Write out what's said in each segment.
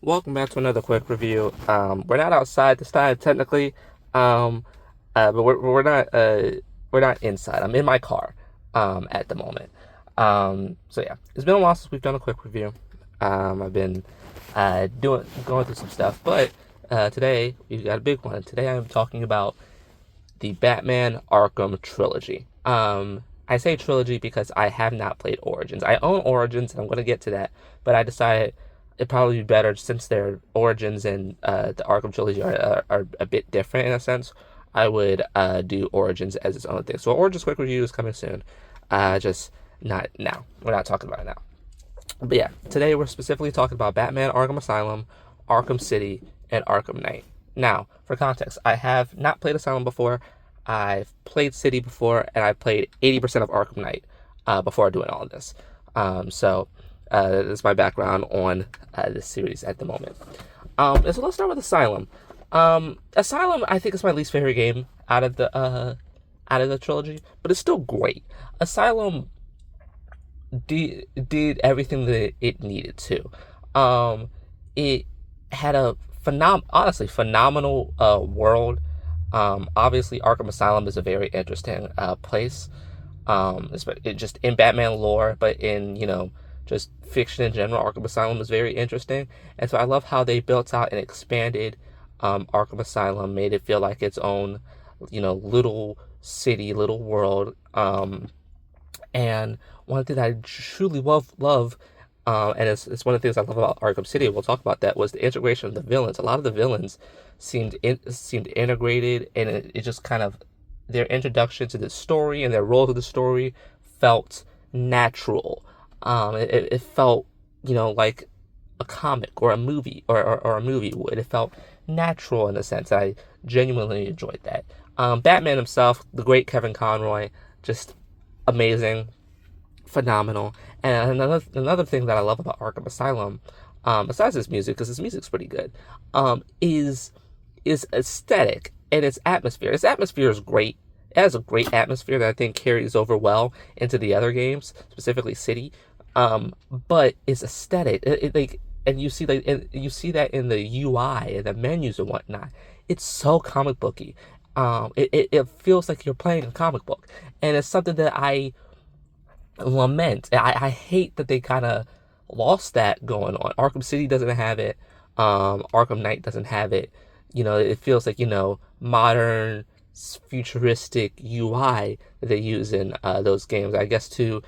Welcome back to another quick review. We're not outside this time technically, um, but we're not inside. I'm in my car, at the moment. So yeah, it's been a while since we've done a quick review. I've been going through some stuff, but today we got a big one. Today I'm talking about the Batman Arkham trilogy. I say trilogy because I have not played Origins. I own Origins, and I'm going to get to that, but I decided it'd probably be better since their Origins and the Arkham trilogy are a bit different in a sense. I would do Origins as its own thing. So Origins quick review is coming soon. Just not now. We're not talking about it now. But yeah, today we're specifically talking about Batman Arkham Asylum, Arkham City, and Arkham Knight. Now, for context, I have not played Asylum before. I've played City before, and I played 80% of Arkham Knight before doing all of this. This is my background on this series at the moment. So let's start with Asylum. Asylum, I think, is my least favorite game out of the trilogy, but it's still great. Asylum did everything that it needed to. It had a honestly phenomenal world. Obviously, Arkham Asylum is a very interesting place. It just in Batman lore, but in just fiction in general, Arkham Asylum is very interesting, and so I love how they built out and expanded Arkham Asylum, made it feel like its own, little city, little world. And one thing that I truly love, and it's one of the things I love about Arkham City. We'll talk about that. Was the integration of the villains. A lot of the villains seemed integrated, and it just kind of their introduction to the story and their role to the story felt natural. It felt like a comic or a movie or a movie would. It felt natural in a sense. I genuinely enjoyed that. Batman himself, the great Kevin Conroy, just amazing, phenomenal. And another thing that I love about Arkham Asylum, besides his music, because his music's pretty good, is aesthetic and its atmosphere. Its atmosphere is great. It has a great atmosphere that I think carries over well into the other games, specifically City. But it's aesthetic. And you see that in the UI and the menus and whatnot. It's so comic booky. It feels like you're playing a comic book, and it's something that I lament. I hate that they kind of lost that going on. Arkham City doesn't have it. Arkham Knight doesn't have it. It feels like modern futuristic UI that they use in those games. I guess to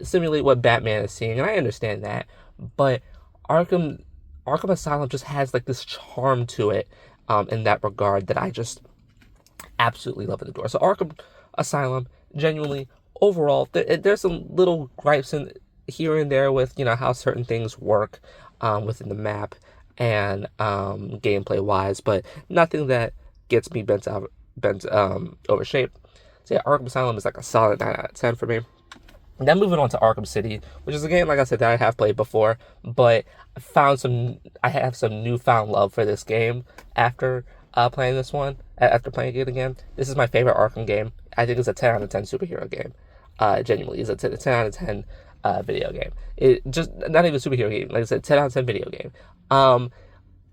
simulate what Batman is seeing, and I understand that. But Arkham Arkham Asylum just has like this charm to it, in that regard that I just absolutely love and adore. So Arkham Asylum, genuinely, overall, there's some little gripes in here and there with how certain things work within the map and gameplay wise, but nothing that gets me bent over shape. So yeah, Arkham Asylum is like a solid 9 out of 10 for me. Then moving on to Arkham City, which is a game, like I said, that I have played before, but I have some newfound love for this game after playing this one, after playing it again. This is my favorite Arkham game. I think it's a 10 out of 10 superhero game. Genuinely, it's a 10 out of 10 video game. It just, not even superhero game, like I said, 10 out of 10 video game.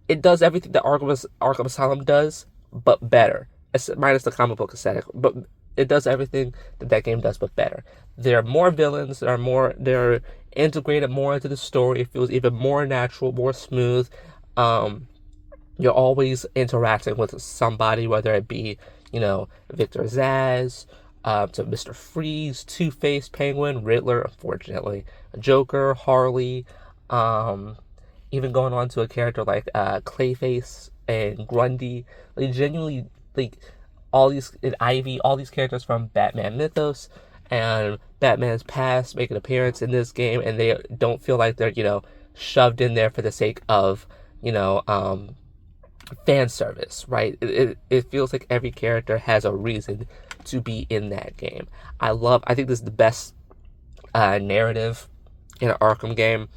It does everything that Arkham Asylum does, but better. Minus the comic book aesthetic, but it does everything that game does, but better. There are more villains. They're integrated more into the story. It feels even more natural, more smooth. You're always interacting with somebody, whether it be Victor Zsasz, to Mr. Freeze, Two-Face, Penguin, Riddler, unfortunately, Joker, Harley, even going on to a character like Clayface and Grundy. Like genuinely, like all these in Ivy, all these characters from Batman mythos and Batman's past make an appearance in this game, and they don't feel like they're shoved in there for the sake of fan service, right? It feels like every character has a reason to be in that game. I think this is the best narrative in an Arkham game.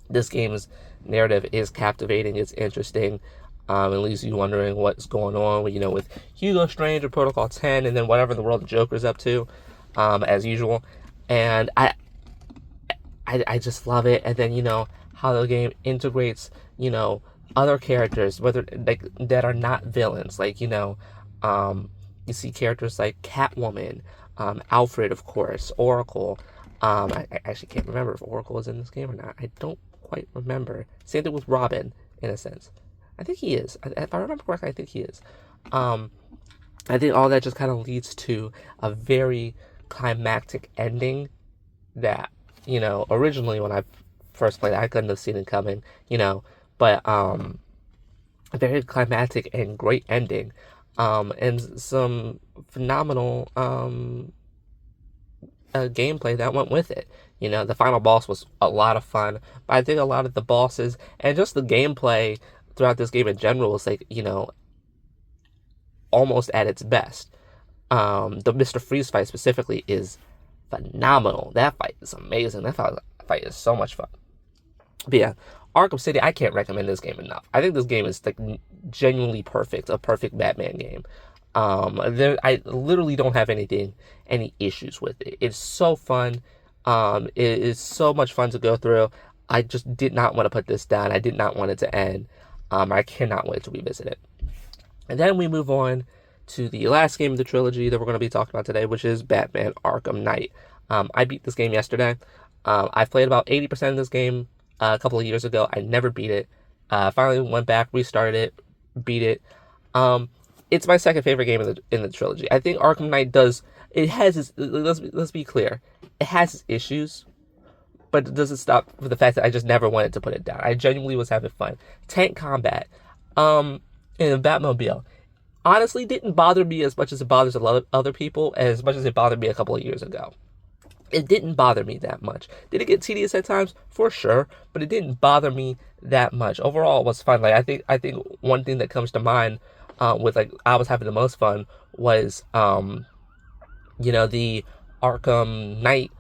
This game's narrative is captivating, it's interesting. It leaves you wondering what's going on with Hugo Strange or Protocol 10, and then whatever in the world the Joker's up to, as usual. And I just love it. And then how how the game integrates, other characters, whether like that are not villains. Like, you see characters like Catwoman, Alfred, of course, Oracle. I actually can't remember if Oracle is in this game or not. I don't quite remember. Same thing with Robin, in a sense. I think he is. If I remember correctly, I think he is. I think all that just kind of leads to a very climactic ending that, originally when I first played it, I couldn't have seen it coming, but a very climactic and great ending, and some phenomenal gameplay that went with it. The final boss was a lot of fun, but I think a lot of the bosses and just the gameplay throughout this game in general is like, almost at its best. The Mr. Freeze fight specifically is phenomenal. That fight is amazing. That fight is so much fun. But yeah, Arkham City, I can't recommend this game enough. I think this game is like genuinely perfect, a perfect Batman game. I literally don't have any issues with it. It's so fun. It is so much fun to go through. I just did not want to put this down. I did not want it to end. I cannot wait to revisit it. And then we move on to the last game of the trilogy that we're going to be talking about today, which is Batman Arkham Knight. I beat this game yesterday. I've played about 80% of this game a couple of years ago. I never beat it. Finally went back, restarted it, beat it. It's my second favorite game in the trilogy. I think Arkham Knight let's be clear, it has its issues, but it doesn't stop for the fact that I just never wanted to put it down. I genuinely was having fun. Tank combat, in the Batmobile, honestly didn't bother me as much as it bothers a lot of other people, as much as it bothered me a couple of years ago. It didn't bother me that much. Did it get tedious at times? For sure, but it didn't bother me that much. Overall, it was fun. Like I think one thing that comes to mind with like I was having the most fun was the Arkham Knight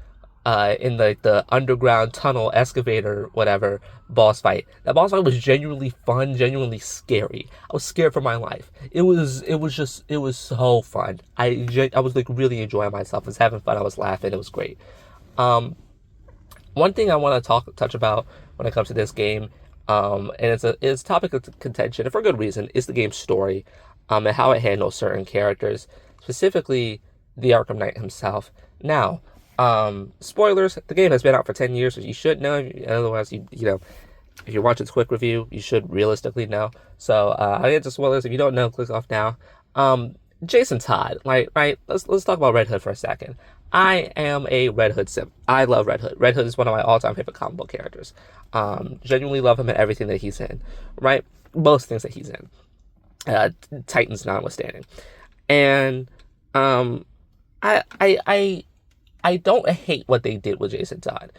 in the underground tunnel excavator whatever boss fight. That boss fight was genuinely fun, genuinely scary. I was scared for my life. It was so fun. I was like really enjoying myself. I was having fun. I was laughing. It was great. One thing I want to touch about when it comes to this game, and it's a topic of contention, and for good reason, is the game's story, and how it handles certain characters, specifically the Arkham Knight himself. Now, spoilers, the game has been out for 10 years, so you should know. Otherwise, if you're watching this quick review, you should realistically know. So, I'll get to spoilers. If you don't know, click off now. Jason Todd, right? Let's talk about Red Hood for a second. I am a Red Hood simp. I love Red Hood. Red Hood is one of my all-time favorite comic book characters. Genuinely love him in everything that he's in, right? Most things that he's in. Titans notwithstanding. And, I don't hate what they did with Jason Todd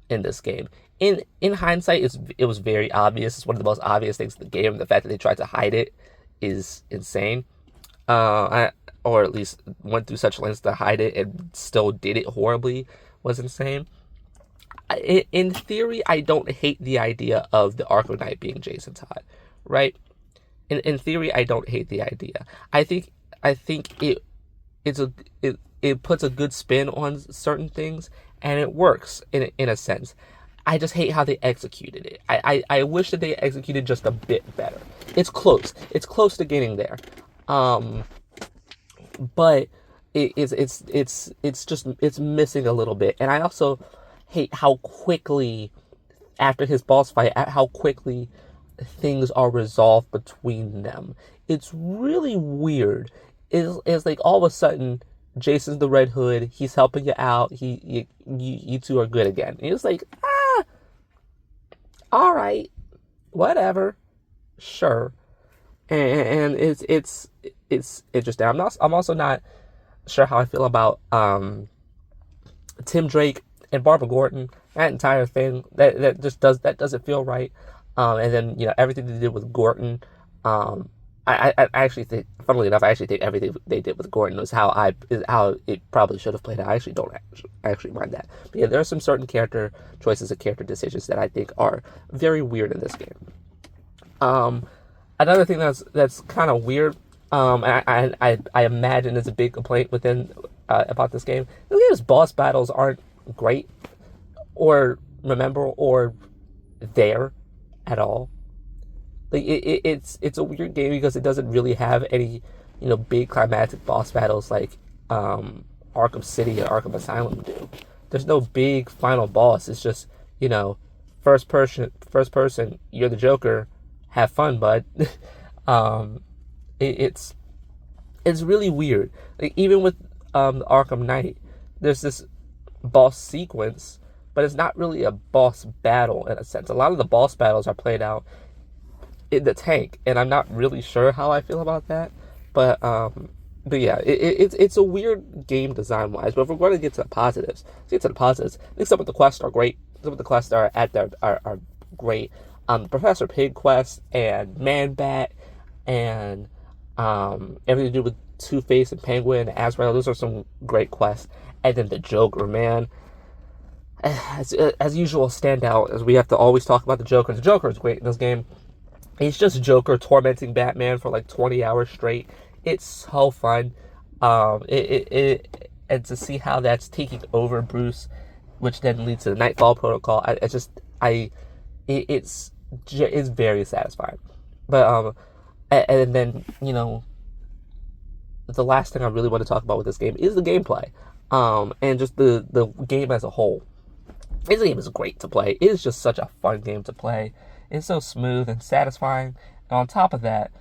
in this game. In hindsight, it was very obvious. It's one of the most obvious things in the game. The fact that they tried to hide it is insane. Or at least went through such lengths to hide it and still did it horribly was insane. In theory, I don't hate the idea of the Arkham Knight being Jason Todd, right? In theory, I don't hate the idea. I think it puts a good spin on certain things, and it works in a sense. I just hate how they executed it. I wish that they executed just a bit better. It's close. It's close to getting there. But it's missing a little bit. And I also hate how quickly, after his boss fight, how quickly things are resolved between them. It's really weird. It's like all of a sudden, Jason's the Red Hood. He's helping you out. You two are good again. And it's like, all right, whatever, sure. And it's interesting. I'm also not sure how I feel about Tim Drake and Barbara Gordon. That entire thing that doesn't feel right. And then everything they did with Gordon. I actually think, funnily enough, everything they did with Gordon was how it probably should have played out. I actually don't actually mind that. But yeah, there are some certain character choices and character decisions that I think are very weird in this game. Another thing that's kind of weird, I imagine is a big complaint about this game. This game's boss battles aren't great or memorable or there at all. Like it's a weird game because it doesn't really have any, big climatic boss battles like Arkham City or Arkham Asylum do. There's no big final boss. It's just, first person, you're the Joker, have fun, bud. um it's really weird. Like, even with Arkham Knight, there's this boss sequence, but it's not really a boss battle in a sense. A lot of the boss battles are played out in the tank, and I'm not really sure how I feel about that. But yeah, it's a weird game design wise. But if we're going to get to the positives, I think some of the quests are great. Some of the quests are great. Professor Pig quest and Man Bat and everything to do with Two-Face and Penguin and Azrael. Those are some great quests. And then the Joker, man. As usual, stand out, as we have to always talk about the Joker. The Joker is great in this game. He's just Joker tormenting Batman for like 20 hours straight. It's so fun. And to see how that's taking over Bruce, which then leads to the Nightfall Protocol. It's very satisfying. But and then the last thing I really want to talk about with this game is the gameplay, and just the game as a whole. This game is great to play. It is just such a fun game to play. It's so smooth and satisfying. And on top of that,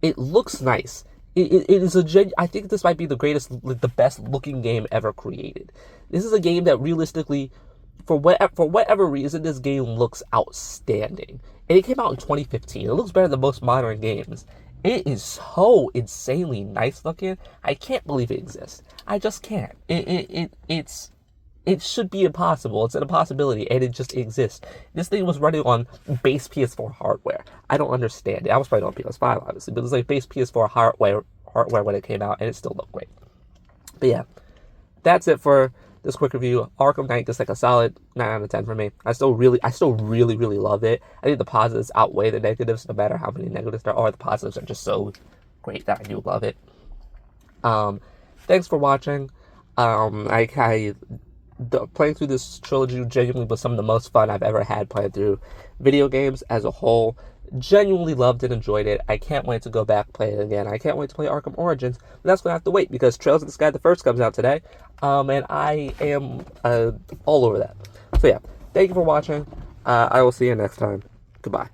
it looks nice. It is I think this might be the best looking game ever created. This is a game that realistically, for whatever reason, this game looks outstanding. And it came out in 2015. It looks better than most modern games. It is so insanely nice looking. I can't believe it exists. I just can't. It should be impossible. It's an impossibility, and it just exists. This thing was running on base PS4 hardware. I don't understand it. I was playing on PS5, obviously, but it was like base PS4 hardware when it came out, and it still looked great. But yeah, that's it for this quick review. Arkham Knight is like a solid 9 out of 10 for me. I still really, really love it. I think the positives outweigh the negatives, no matter how many negatives there are. The positives are just so great that I do love it. Thanks for watching. Playing through this trilogy genuinely was some of the most fun I've ever had playing through video games as a whole. Genuinely loved and enjoyed it. I can't wait to go back play it again. I can't wait to play Arkham Origins, but that's going to have to wait because Trails of the Sky the First comes out today, and I am all over that. So yeah, thank you for watching. I will see you next time. Goodbye.